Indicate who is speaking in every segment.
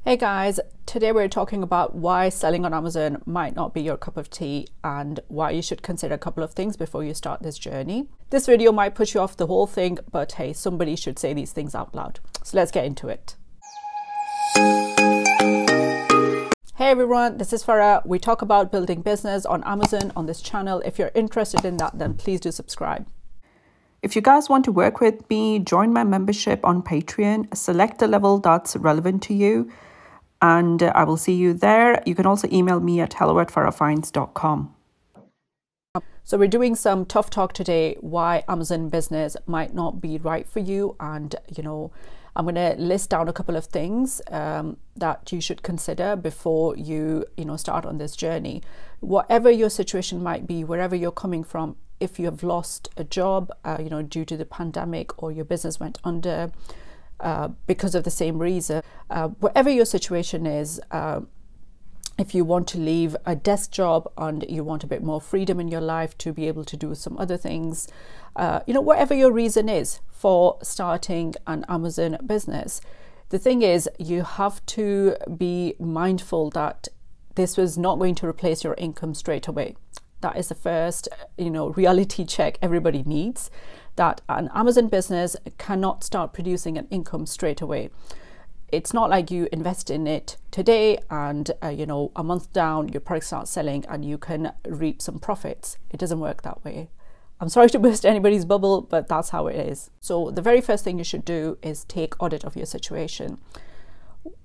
Speaker 1: Hey guys, today we're talking about why selling on Amazon might not be your cup of tea and why you should consider a couple of things before you start this journey. This video might put you off the whole thing, but hey, somebody should say these things out loud. So let's get into it. Hey everyone, this is Farah. We talk about building business on Amazon on this channel. If you're interested in that, then please do subscribe. If you guys want to work with me, join my membership on Patreon, select the level that's relevant to you, and I will see you there. You can also email me at hello@farahfinds.com. So we're doing some tough talk today, why Amazon business might not be right for you. And, I'm going to list down a couple of things that you should consider before you, start on this journey. Whatever your situation might be, wherever you're coming from, if you have lost a job, due to the pandemic, or your business went under because of the same reason, whatever your situation is, if you want to leave a desk job and you want a bit more freedom in your life to be able to do some other things, whatever your reason is for starting an Amazon business, the thing is you have to be mindful that this was not going to replace your income straight away. That is the first, reality check everybody needs, that an Amazon business cannot start producing an income straight away. It's not like you invest in it today and, a month down, your product starts selling and you can reap some profits. It doesn't work that way. I'm sorry to burst anybody's bubble, but that's how it is. So the very first thing you should do is take audit of your situation.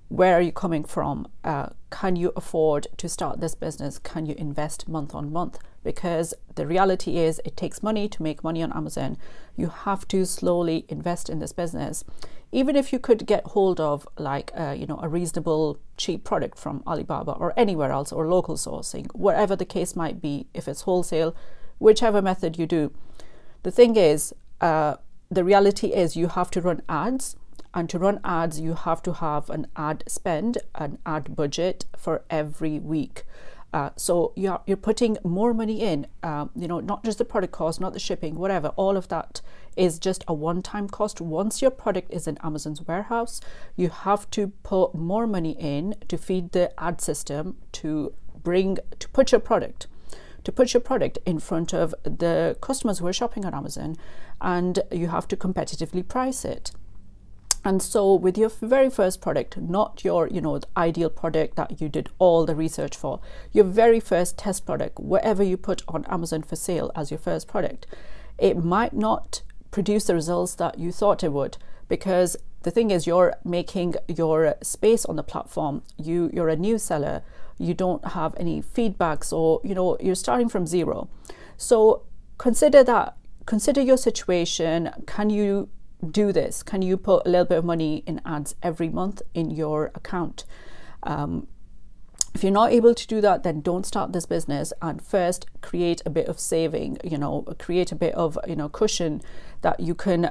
Speaker 1: Where are you coming from? Can you afford to start this business? Can you invest month on month? Because the reality is it takes money to make money on Amazon. You have to slowly invest in this business. Even if you could get hold of a reasonable cheap product from Alibaba or anywhere else, or local sourcing, whatever the case might be, if it's wholesale, whichever method you do. The thing is, the reality is you have to run ads. And to run ads, you have to have an ad spend, an ad budget for every week. So you're putting more money in, not just the product cost, not the shipping, whatever. All of that is just a one-time cost. Once your product is in Amazon's warehouse, you have to put more money in to feed the ad system to put your product in front of the customers who are shopping on Amazon, and you have to competitively price it. And so with your very first product, not your, the ideal product that you did all the research for, your very first test product, whatever you put on Amazon for sale as your first product, it might not produce the results that you thought it would, because the thing is you're making your space on the platform. You're a new seller. You don't have any feedback, so, you're starting from zero. So consider that. Consider your situation. Can you do this? Can you put a little bit of money in ads every month in your account? If you're not able to do that, then don't start this business, and first create a bit of saving, create a bit of cushion that you can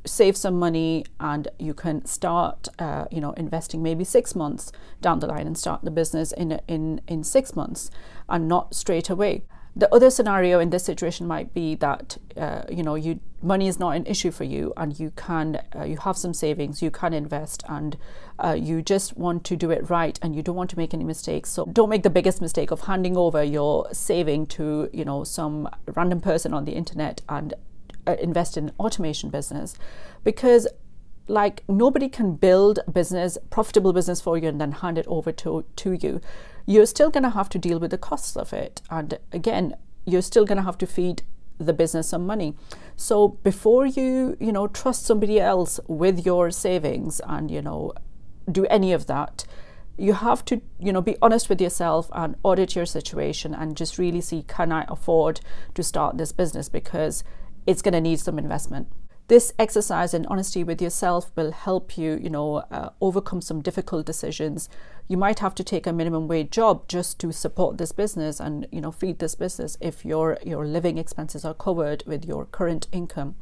Speaker 1: save some money, and you can start investing maybe 6 months down the line and start the business in 6 months, and not straight away. The other scenario in this situation might be that money is not an issue for you, and you have some savings, you can invest, and you just want to do it right, and you don't want to make any mistakes. So don't make the biggest mistake of handing over your saving to some random person on the internet and invest in an automation business, because nobody can build a business, profitable business for you and then hand it over to you. You're still going to have to deal with the costs of it, and again, you're still going to have to feed the business some money. So before you trust somebody else with your savings and do any of that, you have to be honest with yourself and audit your situation and just really see, can I afford to start this business, because it's going to need some investment. This exercise in honesty with yourself will help you, overcome some difficult decisions. You might have to take a minimum wage job just to support this business and, feed this business if your living expenses are covered with your current income.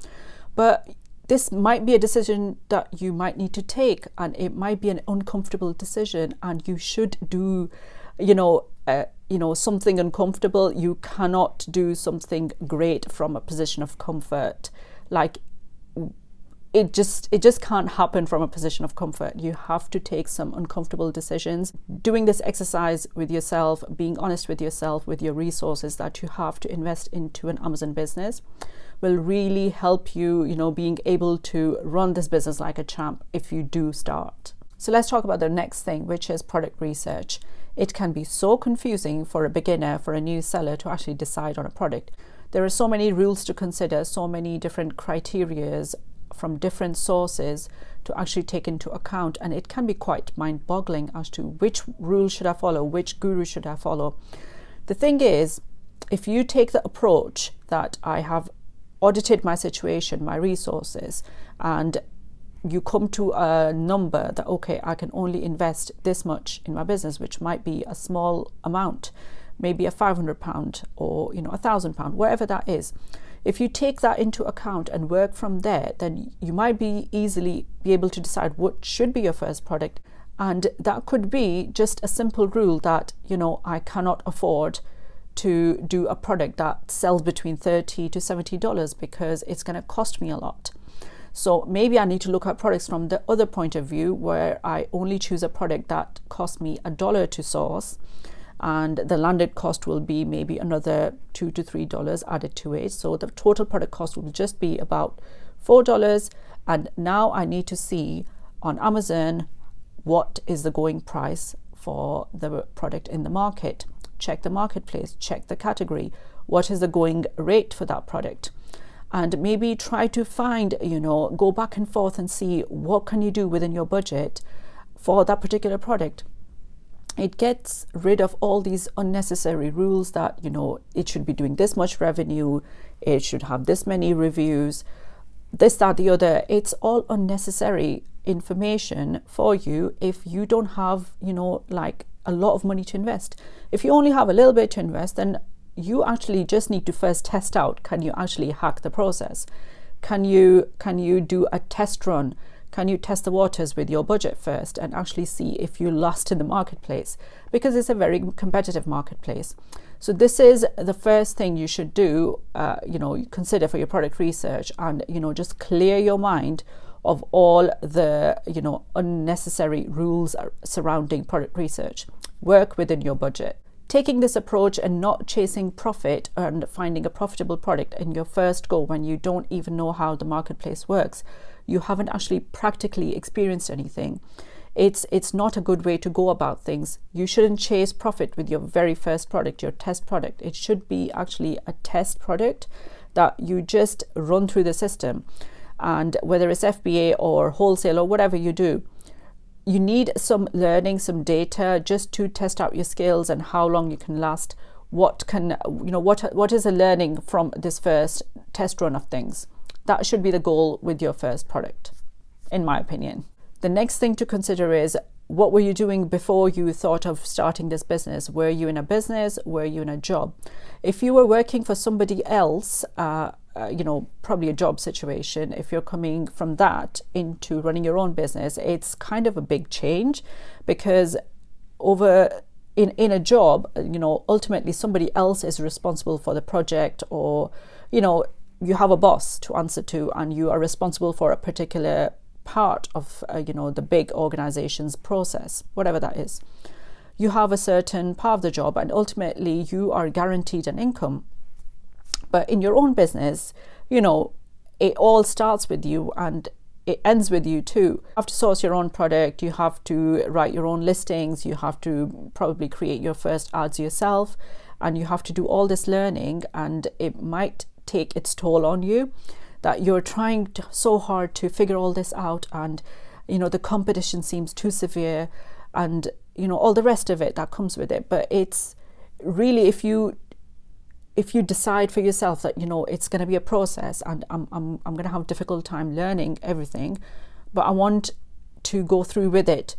Speaker 1: But this might be a decision that you might need to take, and it might be an uncomfortable decision, and you should do, something uncomfortable. You cannot do something great from a position of comfort. it just can't happen from a position of comfort. You have to take some uncomfortable decisions. Doing this exercise with yourself, being honest with yourself, with your resources that you have to invest into an Amazon business, will really help you, being able to run this business like a champ if you do start. So let's talk about the next thing, which is product research. It can be so confusing for a beginner, for a new seller, to actually decide on a product. There are so many rules to consider, so many different criterias from different sources to actually take into account, and it can be quite mind-boggling as to which rule should I follow, which guru should I follow. The thing is, if you take the approach that I have audited my situation, my resources, and you come to a number that, okay, I can only invest this much in my business, which might be a small amount, maybe a £500 or £1,000, whatever that is. If you take that into account and work from there, then you might easily be able to decide what should be your first product. And that could be just a simple rule that, I cannot afford to do a product that sells between $30 to $70 because it's going to cost me a lot. So maybe I need to look at products from the other point of view, where I only choose a product that costs me $1 to source, and the landed cost will be maybe another $2 to $3 added to it. So the total product cost will just be about $4. And now I need to see on Amazon what is the going price for the product in the market. Check the marketplace, check the category. What is the going rate for that product? And maybe try to find, go back and forth and see what can you do within your budget for that particular product. It gets rid of all these unnecessary rules that, it should be doing this much revenue, it should have this many reviews, this, that, the other. It's all unnecessary information for you if you don't have, like a lot of money to invest. If you only have a little bit to invest, then you actually just need to first test out, can you actually hack the process? Can you do a test run? Can you test the waters with your budget first and actually see if you last in the marketplace? Because it's a very competitive marketplace. So this is the first thing you should do, consider for your product research, and, just clear your mind of all the, unnecessary rules surrounding product research. Work within your budget. Taking this approach and not chasing profit and finding a profitable product in your first go when you don't even know how the marketplace works, you haven't actually practically experienced anything. It's not a good way to go about things. You shouldn't chase profit with your very first product, your test product. It should be actually a test product that you just run through the system. And whether it's FBA or wholesale or whatever you do, you need some learning, some data, just to test out your skills and how long you can last. What is the learning from this first test run of things? That should be the goal with your first product, in my opinion. The next thing to consider is, what were you doing before you thought of starting this business? Were you in a business? Were you in a job? If you were working for somebody else, probably a job situation, if you're coming from that into running your own business, it's kind of a big change, because in a job, ultimately somebody else is responsible for the project, or, you have a boss to answer to, and you are responsible for a particular part of, the big organization's process, whatever that is. You have a certain part of the job, and ultimately you are guaranteed an income. But in your own business, it all starts with you and it ends with you too. You have to source your own product, you have to write your own listings, you have to probably create your first ads yourself, and you have to do all this learning, and it might take its toll on you, that you're trying so hard to figure all this out, and the competition seems too severe, and all the rest of it that comes with it. But it's really, if you decide for yourself that it's going to be a process, and I'm going to have a difficult time learning everything, but I want to go through with it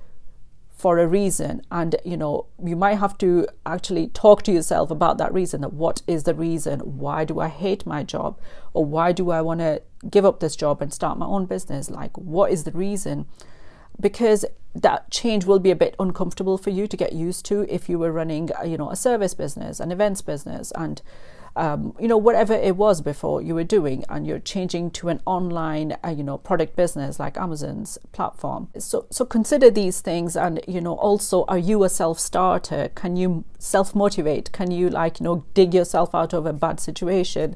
Speaker 1: for a reason, and you might have to actually talk to yourself about that reason. That what is the reason? Why do I hate my job? Or why do I want to give up this job and start my own business? Like, what is the reason? Because that change will be a bit uncomfortable for you to get used to if you were running a service business, an events business, and whatever it was before you were doing, and you're changing to an online, product business like Amazon's platform. So consider these things. And, also, are you a self-starter? Can you self-motivate? Can you dig yourself out of a bad situation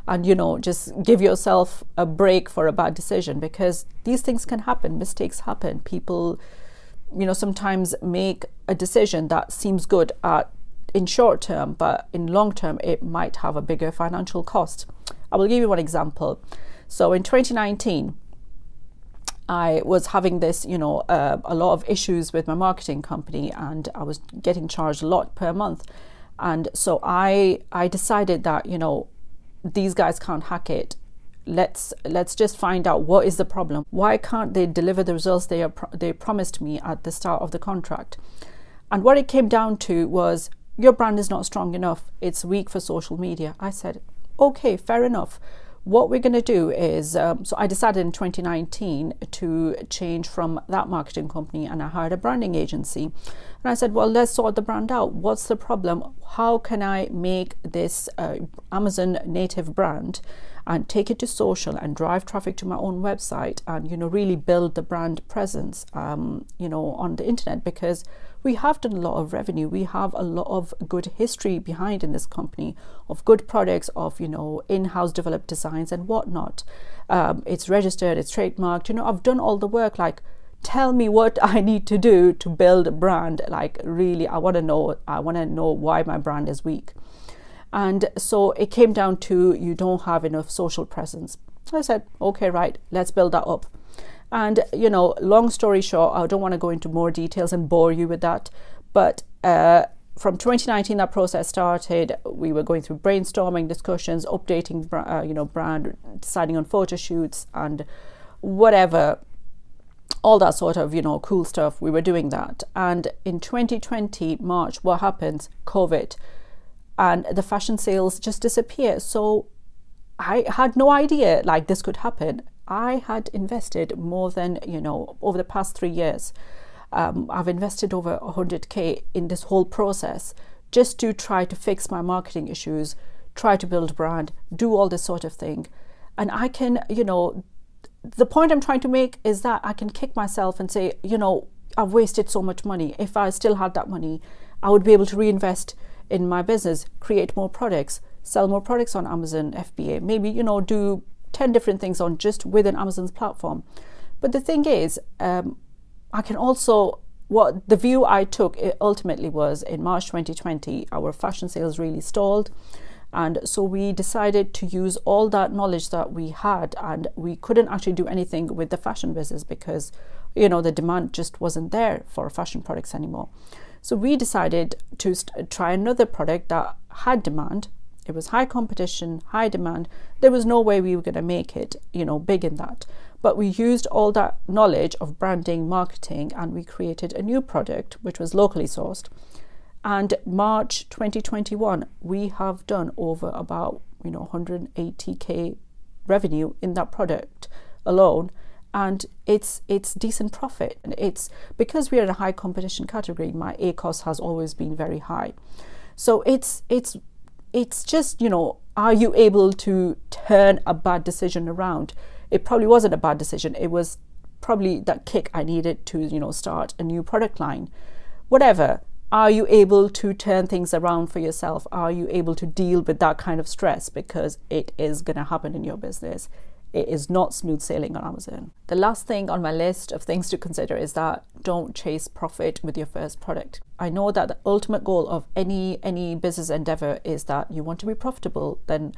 Speaker 1: and, just give yourself a break for a bad decision? Because these things can happen. Mistakes happen. People, sometimes make a decision that seems good in short term, but in long term, it might have a bigger financial cost. I will give you one example. So in 2019, I was having this, a lot of issues with my marketing company, and I was getting charged a lot per month. And so I decided that, these guys can't hack it. Let's just find out what is the problem. Why can't they deliver the results they promised me at the start of the contract? And what it came down to was, your brand is not strong enough. It's weak for social media. I said, okay, fair enough. What we're going to do is, so I decided in 2019 to change from that marketing company, and I hired a branding agency. And I said, well, let's sort the brand out. What's the problem? How can I make this Amazon native brand and take it to social and drive traffic to my own website and, really build the brand presence, on the internet? Because we have done a lot of revenue. We have a lot of good history behind in this company of good products, of, in-house developed designs and whatnot. It's registered, it's trademarked. I've done all the work. Tell me what I need to do to build a brand. Really, I want to know why my brand is weak. And so it came down to, you don't have enough social presence. I said, okay, right, let's build that up. And, long story short, I don't want to go into more details and bore you with that. But from 2019, that process started. We were going through brainstorming, discussions, updating, brand, deciding on photo shoots and whatever, all that sort of, cool stuff. We were doing that. And in 2020, March, what happens? COVID. And the fashion sales just disappear. So I had no idea this could happen. I had invested more than, over the past 3 years. I've invested over 100K in this whole process just to try to fix my marketing issues, try to build brand, do all this sort of thing. And I can, the point I'm trying to make is that I can kick myself and say, I've wasted so much money. If I still had that money, I would be able to reinvest in my business, create more products, sell more products on Amazon, FBA, maybe, do 10 different things on just within Amazon's platform. But the thing is, I can also, what the view I took ultimately was, in March 2020, our fashion sales really stalled. And so we decided to use all that knowledge that we had, and we couldn't actually do anything with the fashion business because, the demand just wasn't there for fashion products anymore. So we decided to try another product that had demand. It was high competition, high demand. There was no way we were going to make it, big in that. But we used all that knowledge of branding, marketing, and we created a new product, which was locally sourced. And March 2021, we have done over about, 180K revenue in that product alone. And it's decent profit. And it's because we are in a high competition category, my ACoS has always been very high. So it's just, are you able to turn a bad decision around? It probably wasn't a bad decision. It was probably that kick I needed to, start a new product line. Whatever. Are you able to turn things around for yourself? Are you able to deal with that kind of stress? Because it is going to happen in your business. It is not smooth sailing on Amazon. The last thing on my list of things to consider is that don't chase profit with your first product. I know that the ultimate goal of any business endeavor is that you want to be profitable. Then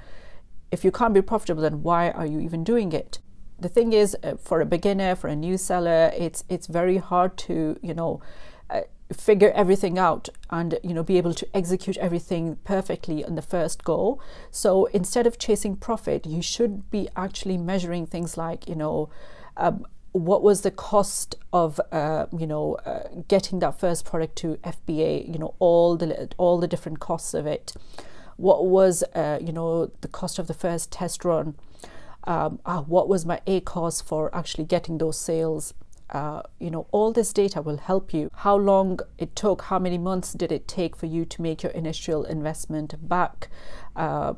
Speaker 1: if you can't be profitable, then why are you even doing it? The thing is, for a beginner, for a new seller, it's very hard to, figure everything out and be able to execute everything perfectly on the first go. So instead of chasing profit, you should be actually measuring things like what was the cost of getting that first product to FBA, all the different costs of it. What was the cost of the first test run? What was my ACoS for actually getting those sales? you know, all this data will help you. How long it took, how many months did it take for you to make your initial investment back,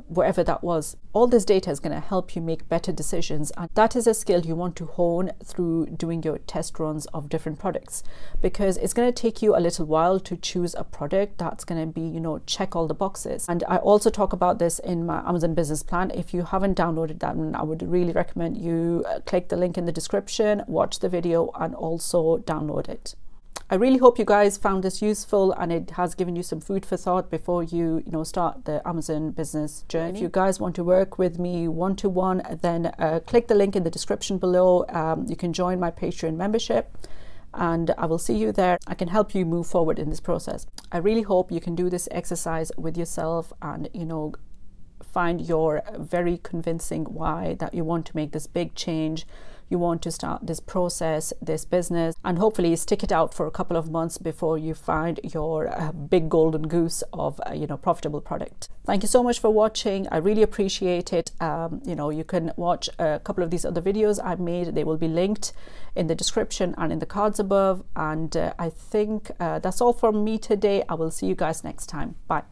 Speaker 1: wherever that was. All this data is going to help you make better decisions, and that is a skill you want to hone through doing your test runs of different products, because it's going to take you a little while to choose a product that's going to be, you know, check all the boxes. And I also talk about this in my Amazon business plan. If you haven't downloaded that, I would really recommend you click the link in the description, watch the video, and also download it. I really hope you guys found this useful and it has given you some food for thought before you start the Amazon business journey. If you guys want to work with me one-to-one, then click the link in the description below. You can join my Patreon membership, and I will see you there. I can help you move forward in this process. I really hope you can do this exercise with yourself and, you know, find your very convincing why that you want to make this big change. You want to start this process, this business, and hopefully stick it out for a couple of months before you find your big golden goose of profitable product. Thank you so much for watching. I really appreciate it. You know, you can watch a couple of these other videos I've made. They will be linked in the description and in the cards above. And I think that's all from me today. I will see you guys next time. Bye.